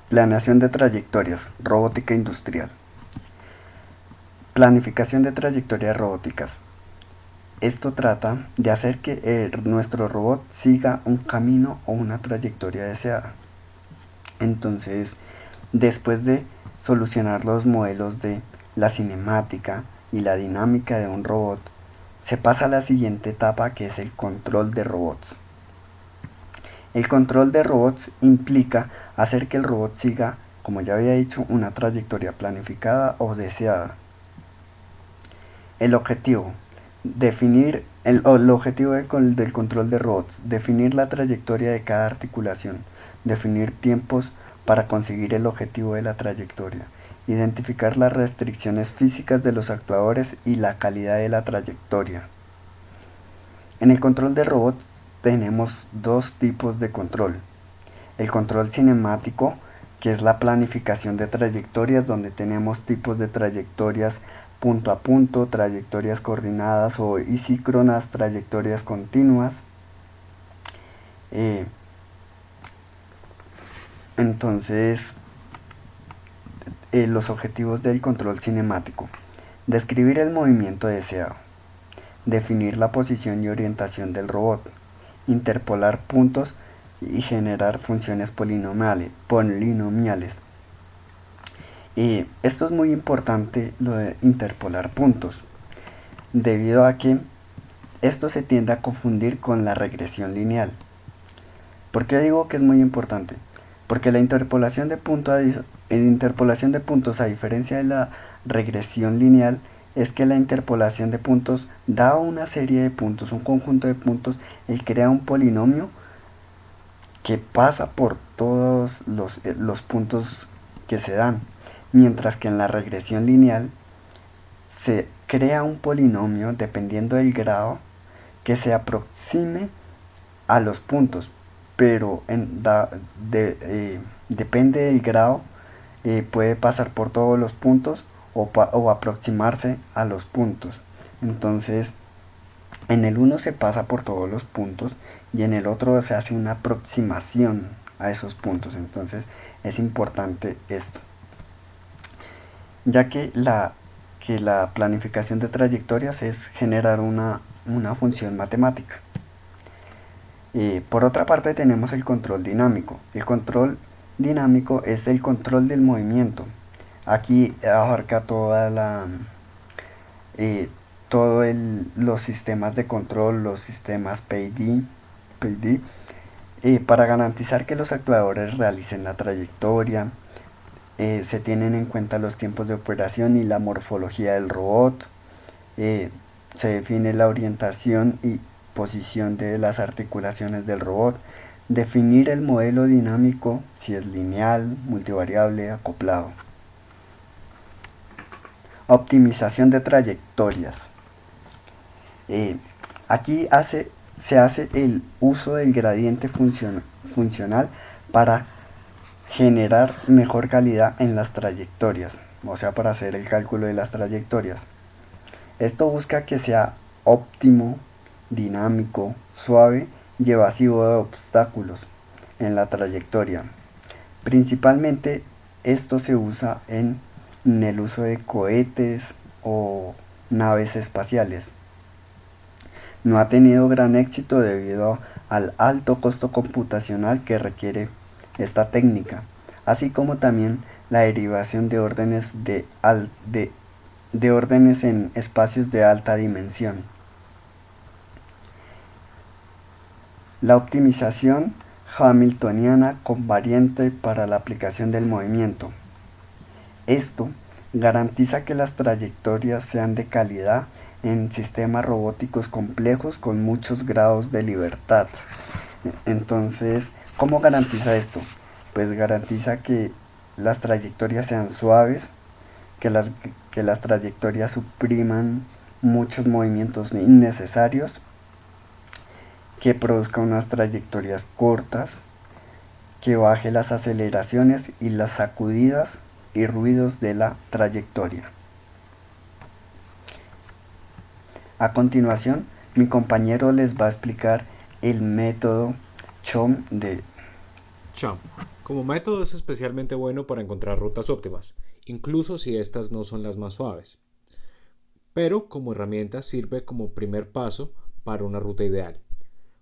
Planeación de trayectorias, robótica industrial. Planificación de trayectorias robóticas. Esto trata de hacer que nuestro robot siga un camino o una trayectoria deseada. Entonces, después de solucionar los modelos de la cinemática y la dinámica de un robot, se pasa a la siguiente etapa, que es el control de robots. El control de robots implica hacer que el robot siga, como ya había dicho, una trayectoria planificada o deseada. El objetivo, definir el objetivo del control de robots, definir la trayectoria de cada articulación, definir tiempos para conseguir el objetivo de la trayectoria, identificar las restricciones físicas de los actuadores y la calidad de la trayectoria. En el control de robots tenemos dos tipos de control. El control cinemático, que es la planificación de trayectorias, donde tenemos tipos de trayectorias punto a punto, trayectorias coordinadas o isíncronas, trayectorias continuas. Eh, entonces, los objetivos del control cinemático. Describir el movimiento deseado. Definir la posición y orientación del robot. Interpolar puntos y generar funciones polinomiales. Esto es muy importante, lo de interpolar puntos, debido a que esto se tiende a confundir con la regresión lineal. ¿Por qué digo que es muy importante? Porque la interpolación de puntos, a diferencia de la regresión lineal, es que la interpolación de puntos da una serie de puntos, un conjunto de puntos, él crea un polinomio que pasa por todos los puntos que se dan, mientras que en la regresión lineal se crea un polinomio dependiendo del grado que se aproxime a los puntos, pero depende del grado, puede pasar por todos los puntos o aproximarse a los puntos. Entonces, en el uno se pasa por todos los puntos y en el otro se hace una aproximación a esos puntos. Entonces, es importante esto, ya que la planificación de trayectorias es generar una función matemática. Por otra parte tenemos el control dinámico. El control dinámico es el control del movimiento. Aquí abarca eh, los sistemas de control, los sistemas PID, para garantizar que los actuadores realicen la trayectoria. Se tienen en cuenta los tiempos de operación y la morfología del robot. Se define la orientación y posición de las articulaciones del robot. Definir el modelo dinámico, si es lineal, multivariable, acoplado. Optimización de trayectorias. Eh, aquí se hace el uso del gradiente funcional para generar mejor calidad en las trayectorias, o sea, para hacer el cálculo de las trayectorias. Esto busca que sea óptimo, dinámico, suave y evasivo de obstáculos en la trayectoria. Principalmente esto se usa en el uso de cohetes o naves espaciales. No ha tenido gran éxito debido al alto costo computacional que requiere esta técnica, así como también la derivación de órdenes en espacios de alta dimensión. La optimización hamiltoniana convariante para la aplicación del movimiento. Esto garantiza que las trayectorias sean de calidad en sistemas robóticos complejos con muchos grados de libertad. Entonces, ¿cómo garantiza esto? Pues garantiza que las trayectorias sean suaves, que las trayectorias supriman muchos movimientos innecesarios, que produzca unas trayectorias cortas, que baje las aceleraciones y las sacudidas y ruidos de la trayectoria. A continuación, mi compañero les va a explicar el método CHOM de CHOM, Como método es especialmente bueno para encontrar rutas óptimas, incluso si estas no son las más suaves, pero como herramienta sirve como primer paso para una ruta ideal.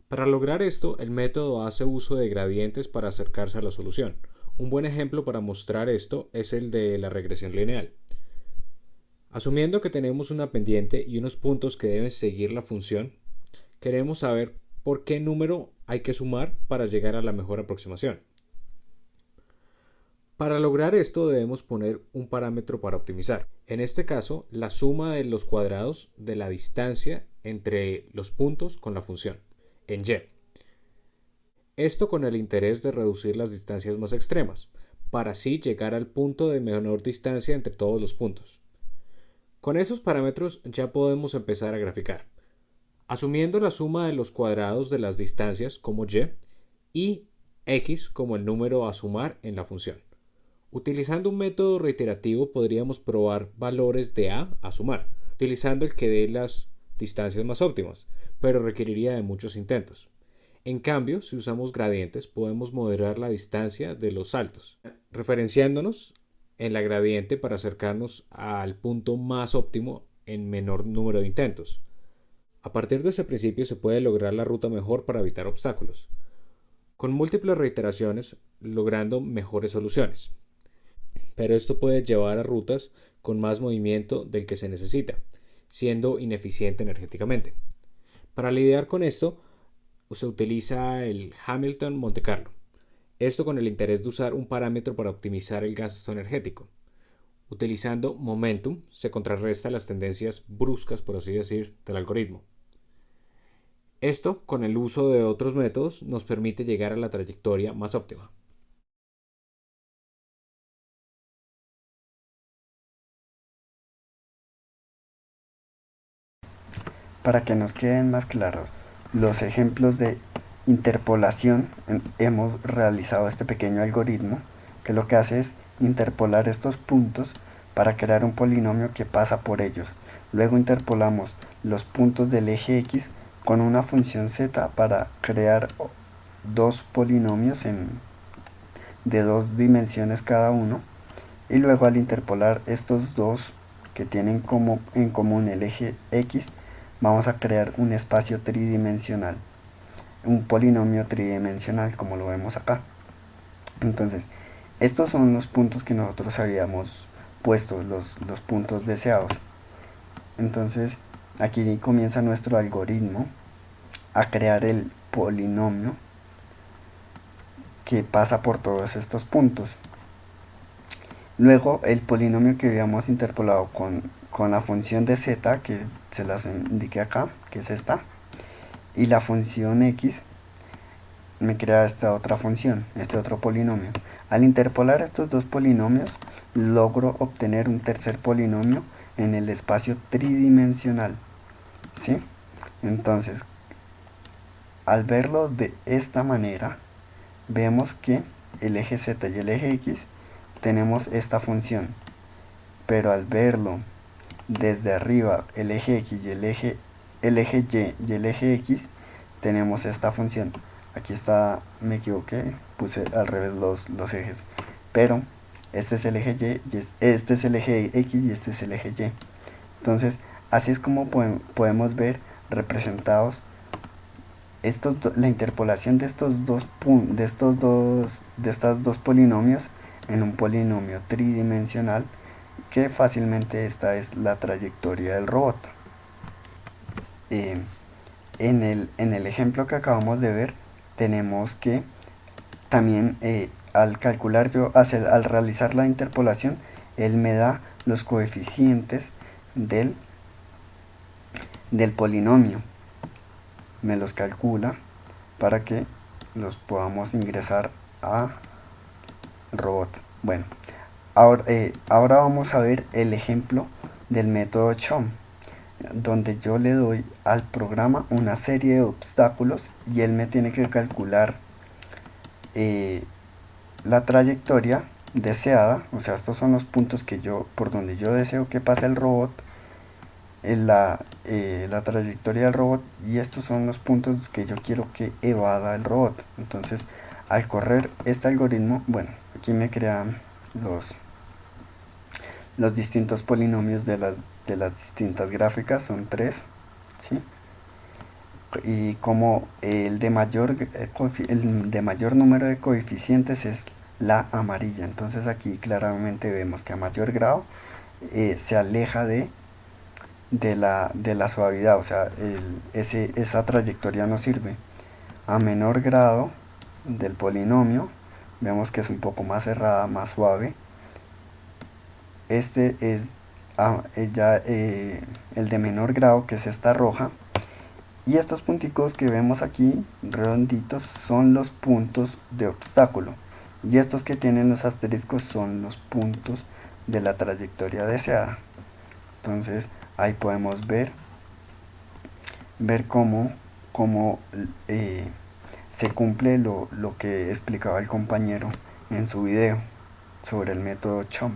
Para lograr esto, el método hace uso de gradientes para acercarse a la solución. Un buen ejemplo para mostrar esto es el de la regresión lineal. Asumiendo que tenemos una pendiente y unos puntos que deben seguir la función, queremos saber por qué número hay que sumar para llegar a la mejor aproximación. Para lograr esto debemos poner un parámetro para optimizar. En este caso, la suma de los cuadrados de la distancia entre los puntos con la función, en y. Esto con el interés de reducir las distancias más extremas, para así llegar al punto de menor distancia entre todos los puntos. Con esos parámetros ya podemos empezar a graficar, asumiendo la suma de los cuadrados de las distancias como y x como el número a sumar en la función. Utilizando un método reiterativo podríamos probar valores de a sumar, utilizando el que dé las distancias más óptimas, pero requeriría de muchos intentos. En cambio, si usamos gradientes, podemos moderar la distancia de los saltos, referenciándonos en la gradiente para acercarnos al punto más óptimo en menor número de intentos. A partir de ese principio se puede lograr la ruta mejor para evitar obstáculos, con múltiples reiteraciones logrando mejores soluciones. Pero esto puede llevar a rutas con más movimiento del que se necesita, siendo ineficiente energéticamente. Para lidiar con esto, se utiliza el Hamilton Monte Carlo. Esto con el interés de usar un parámetro para optimizar el gasto energético. Utilizando momentum se contrarresta las tendencias bruscas, por así decir, del algoritmo. Esto, con el uso de otros métodos, nos permite llegar a la trayectoria más óptima. Para que nos queden más claros los ejemplos de interpolación, hemos realizado este pequeño algoritmo que lo que hace es interpolar estos puntos para crear un polinomio que pasa por ellos. Luego interpolamos los puntos del eje x con una función z para crear dos polinomios de dos dimensiones cada uno, y luego al interpolar estos dos que tienen en común el eje x, vamos a crear un espacio tridimensional, un polinomio tridimensional como lo vemos acá. Entonces, estos son los puntos que nosotros habíamos puesto, los puntos deseados. Entonces, aquí comienza nuestro algoritmo a crear el polinomio que pasa por todos estos puntos. Luego, el polinomio que habíamos interpolado con la función de z, que se las indiqué acá, que es esta, y la función x, me crea esta otra función, este otro polinomio. Al interpolar estos dos polinomios, logro obtener un tercer polinomio en el espacio tridimensional, ¿sí? Entonces, al verlo de esta manera, vemos que el eje z y el eje x tenemos esta función, pero al verlo desde arriba, el eje x y el eje y el eje x, tenemos esta función. Aquí está, me equivoqué, puse al revés los ejes, pero este es el eje y este es el eje x y este es el eje y. Entonces, así es como podemos ver representados la interpolación de estos dos polinomios en un polinomio tridimensional, que fácilmente esta es la trayectoria del robot. En el ejemplo que acabamos de ver, tenemos que también al calcular al realizar la interpolación, él me da los coeficientes del polinomio, me los calcula para que los podamos ingresar a robot. Bueno, ahora vamos a ver el ejemplo del método CHOM, donde yo le doy al programa una serie de obstáculos y él me tiene que calcular la trayectoria deseada. O sea, estos son los puntos por donde yo deseo que pase el robot, la trayectoria del robot, y estos son los puntos que yo quiero que evada el robot. Entonces, Al correr este algoritmo, bueno, aquí me crea los distintos polinomios de las distintas gráficas, son tres, ¿sí? Y como el de mayor número de coeficientes es la amarilla, entonces aquí claramente vemos que a mayor grado se aleja de la suavidad, o sea, esa trayectoria no sirve. A menor grado del polinomio vemos que es un poco más cerrada, más suave. Este es el de menor grado, que es esta roja. Y estos punticos que vemos aquí, redonditos, son los puntos de obstáculo. Y estos que tienen los asteriscos son los puntos de la trayectoria deseada. Entonces ahí podemos ver cómo se cumple lo que explicaba el compañero en su video sobre el método CHOMP.